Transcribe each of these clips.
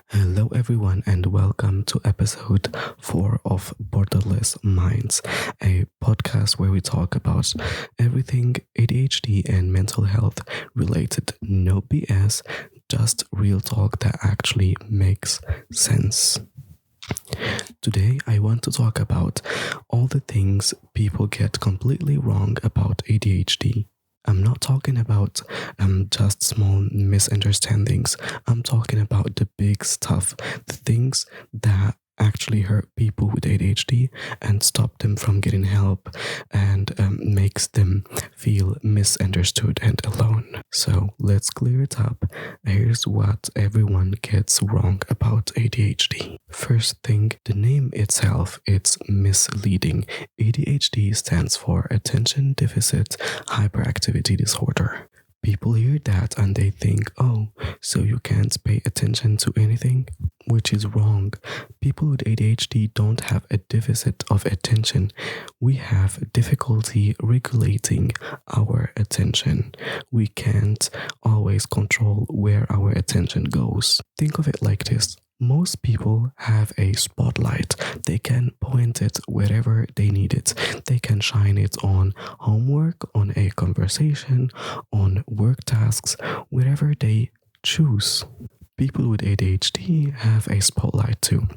Hello, everyone, and welcome to episode 4 of Borderless Minds, a podcast where we talk about everything ADHD and mental health related. No BS, just real talk that actually makes sense. Today, I want to talk about all the things people get completely wrong about ADHD. I'm not talking about just small misunderstandings. I'm talking about the big stuff, the things that actually hurt people with ADHD and stop them from getting help and makes them feel misunderstood and alone. So let's clear it up. Here's what everyone gets wrong about ADHD. First thing, the name itself, it's misleading. ADHD stands for Attention Deficit Hyperactivity Disorder. People hear that and they think, oh, so you can't pay attention to anything? Which is wrong. People with ADHD don't have a deficit of attention. We have difficulty regulating our attention. We can't always control where our attention goes. Think of it like this. Most people have a spotlight. They can point it wherever they need it. They can shine it on homework, on a conversation, on work tasks, wherever they choose. People with ADHD have a spotlight too.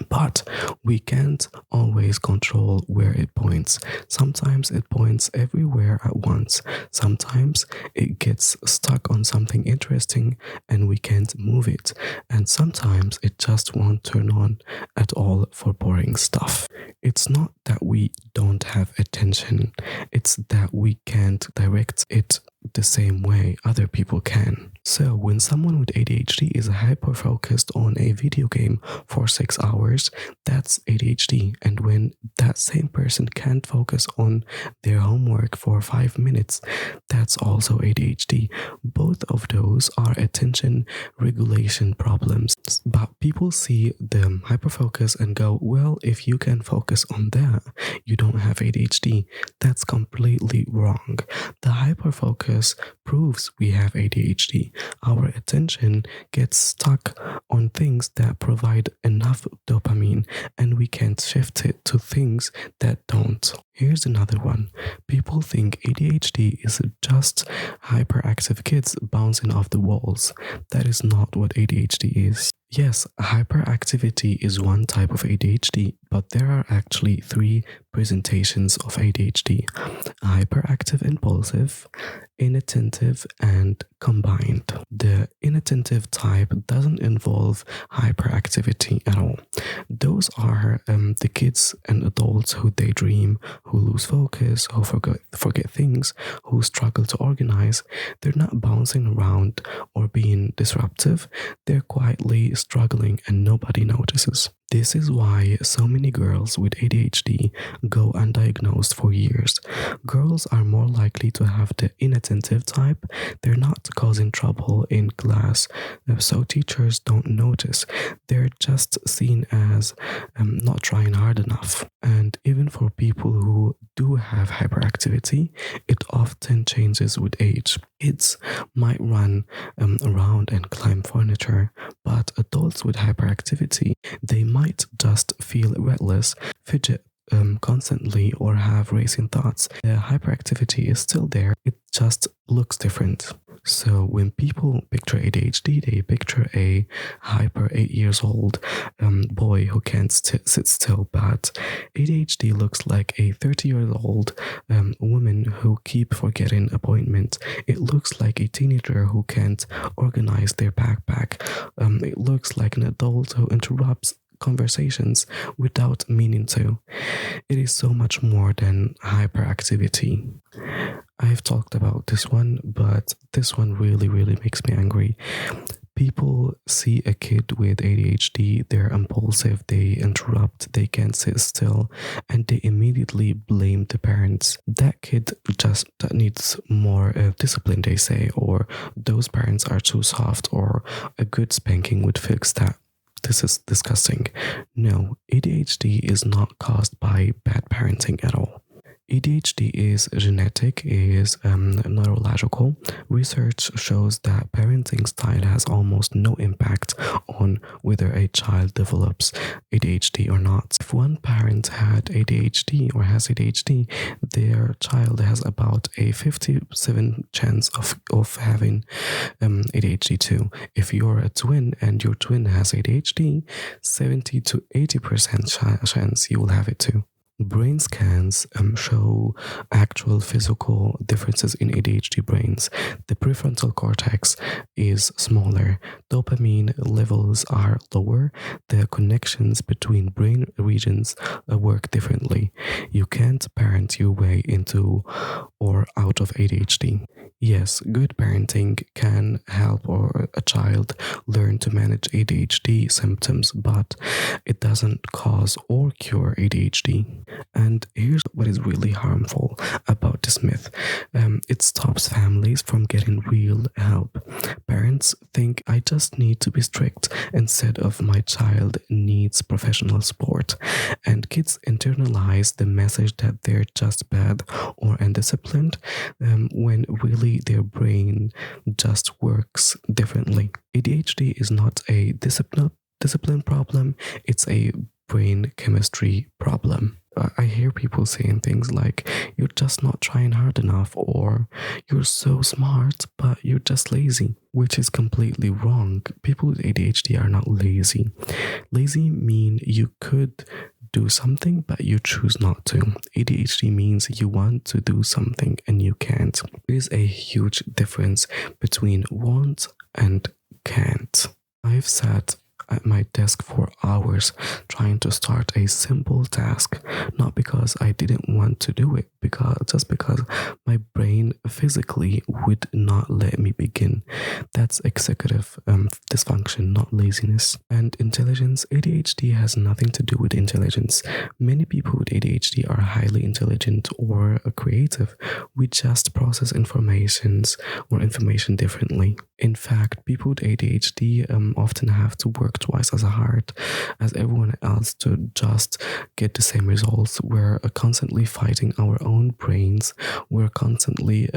But we can't always control where it points. Sometimes it points everywhere at once. Sometimes it gets stuck on something interesting and we can't move it. And sometimes it just won't turn on at all for boring stuff. It's not that we don't have attention. It's that we can't direct it the same way other people can. So when someone with ADHD is hyper focused on a video game for 6 hours, that's ADHD. And when that same person can't focus on their homework for 5 minutes, that's also ADHD. Both of those are attention regulation problems. But people see the hyper focus and go, well, if you can focus on that, you don't have ADHD. That's completely wrong. The hyper focus proves we have ADHD. Our attention gets stuck on things that provide enough dopamine and we can't shift it to things that don't. Here's another one. People think ADHD is just hyperactive kids bouncing off the walls. That is not what ADHD is. Yes, hyperactivity is one type of ADHD, but there are actually 3 presentations of ADHD: hyperactive impulsive, inattentive, and combined. The inattentive type doesn't involve hyperactivity at all. Those are the kids and adults who daydream, who lose focus, who forget things, who struggle to organize. They're not bouncing around or being disruptive. They're quietly struggling and nobody notices. This is why so many girls with ADHD go undiagnosed for years. Girls are more likely to have the inattentive type. They're not causing trouble in class, so teachers don't notice. They're just seen as not trying hard enough. And even for people who do have hyperactivity, it often changes with age. Kids might run around and climb furniture, but adults with hyperactivity, they might just feel restless, fidget constantly, or have racing thoughts. The hyperactivity is still there, it just looks different. So when people picture ADHD, they picture a hyper 8 years old boy who can't sit still, but ADHD looks like a 30-year-old woman who keep forgetting appointments. It looks like a teenager who can't organize their backpack. It looks like an adult who interrupts conversations without meaning to. It is so much more than hyperactivity. I've talked about this one, but this one really makes me angry. People see a kid with ADHD, they're impulsive, they interrupt, they can't sit still, and they immediately blame the parents. That kid just needs more discipline, they say, or those parents are too soft, or a good spanking would fix that. This is disgusting. No, ADHD is not caused by bad parenting at all. ADHD is genetic, is neurological. Research shows that parenting style has almost no impact on on whether a child develops ADHD or not. If one parent had ADHD or has ADHD, their child has about a 57 chance of having ADHD too. If you're a twin and your twin has ADHD, 70 to 80% chance you will have it too. Brain scans show actual physical differences in ADHD brains. The prefrontal cortex is smaller, dopamine levels are lower, the connections between brain regions work differently. You can't parent your way into or out of ADHD. Yes, good parenting can help a child learn to manage ADHD symptoms, but it doesn't cause or cure ADHD. And here's what is really harmful about this myth. It stops families from getting real help. Parents think I just need to be strict instead of my child needs professional support. And kids internalize the message that they're just bad or undisciplined when really their brain just works differently. ADHD is not a discipline problem, it's a brain chemistry problem. I hear people saying things like, you're just not trying hard enough, or you're so smart, but you're just lazy, which is completely wrong. People with ADHD are not lazy. Lazy mean you could do something, but you choose not to. ADHD means you want to do something and you can't. There is a huge difference between want and can't. I've sat at my desk for hours trying to start a simple task, not because I didn't want to do it, just because my brain physically would not let me begin. That's executive dysfunction, not laziness. And intelligence, ADHD has nothing to do with intelligence. Many people with ADHD are highly intelligent or creative. We just process information differently. In fact, people with ADHD often have to work twice as hard as everyone else to just get the same results. We're constantly fighting our own brains. We're constantly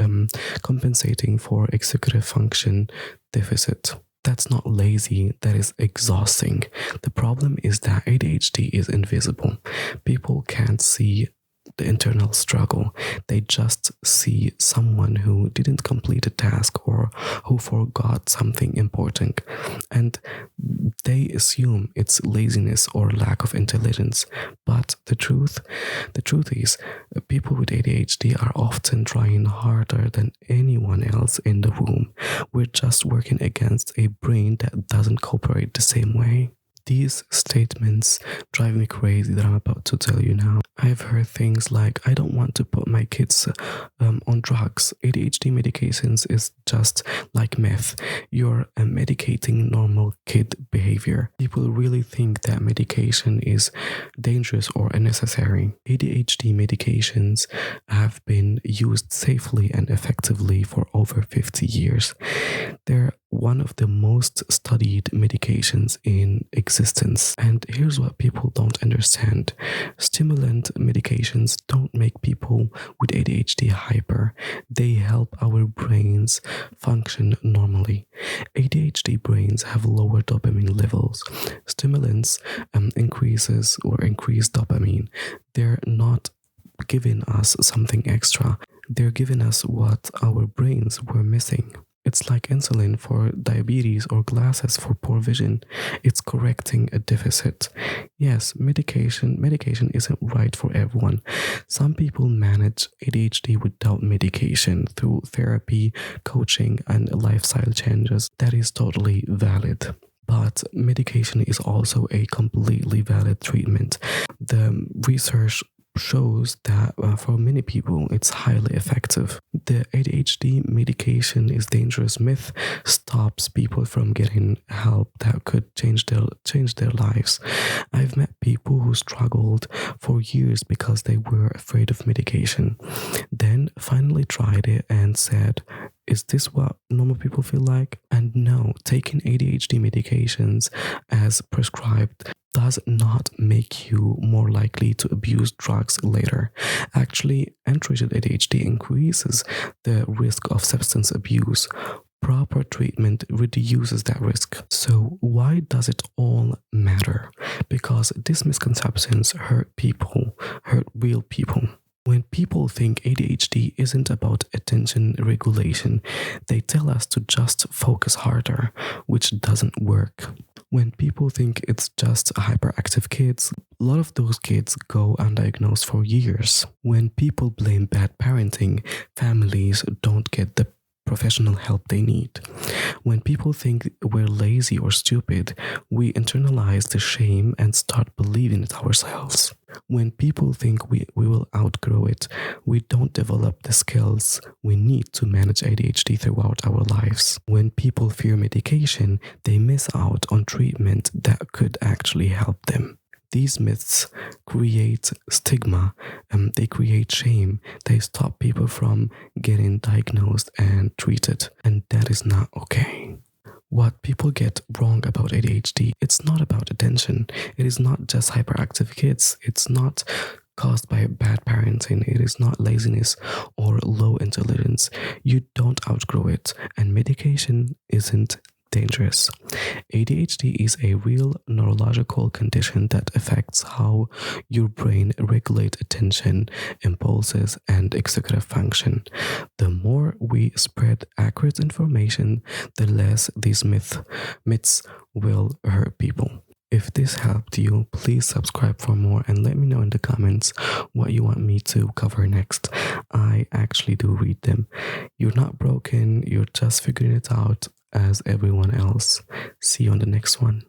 compensating for executive function deficit. That's not lazy, that is exhausting. The problem is that ADHD is invisible. People can't see the internal struggle. They just see someone who didn't complete a task or who forgot something important, and they assume it's laziness or lack of intelligence. But the truth is, people with ADHD are often trying harder than anyone else in the room. We're just working against a brain that doesn't cooperate the same way. These statements drive me crazy that I'm about to tell you now. I've heard things like, I don't want to put my kids on drugs. ADHD medications is just like meth. You're medicating normal kid behavior. People really think that medication is dangerous or unnecessary. ADHD medications have been used safely and effectively for over 50 years. They're one of the most studied medications in existence. And here's what people don't understand. Stimulant medications don't make people with ADHD hyper. They help our brains function normally. ADHD brains have lower dopamine levels. Stimulants increase dopamine. They're not giving us something extra. They're giving us what our brains were missing. It's like insulin for diabetes or glasses for poor vision. It's correcting a deficit. Yes, medication isn't right for everyone. Some people manage ADHD without medication through therapy, coaching, and lifestyle changes. That is totally valid. But medication is also a completely valid treatment. The research shows that for many people it's highly effective. The ADHD medication is dangerous myth stops people from getting help that could change their lives. I've met people who struggled for years because they were afraid of medication, then finally tried it and said, is this what normal people feel like? And no, taking ADHD medications as prescribed does not make you more likely to abuse drugs later. Actually, untreated ADHD increases the risk of substance abuse. Proper treatment reduces that risk. So why does it all matter? Because these misconceptions hurt people, hurt real people. When people think ADHD isn't about attention regulation, they tell us to just focus harder, which doesn't work. When people think it's just hyperactive kids, a lot of those kids go undiagnosed for years. When people blame bad parenting, families don't get the professional help they need. When people think we're lazy or stupid, we internalize the shame and start believing it ourselves. When people think we will outgrow it, we don't develop the skills we need to manage ADHD throughout our lives. When people fear medication, they miss out on treatment that could actually help them. These myths create stigma, they create shame, they stop people from getting diagnosed and treated, and that is not okay. What people get wrong about ADHD, it's not about attention. It is not just hyperactive kids. It's not caused by bad parenting. It is not laziness or low intelligence. You don't outgrow it, and medication isn't dangerous. ADHD is a real neurological condition that affects how your brain regulates attention, impulses, and executive function. The more we spread accurate information, the less these myths will hurt people. If this helped you, please subscribe for more and let me know in the comments what you want me to cover next. I actually do read them. You're not broken, you're just figuring it out as everyone else. See you on the next one.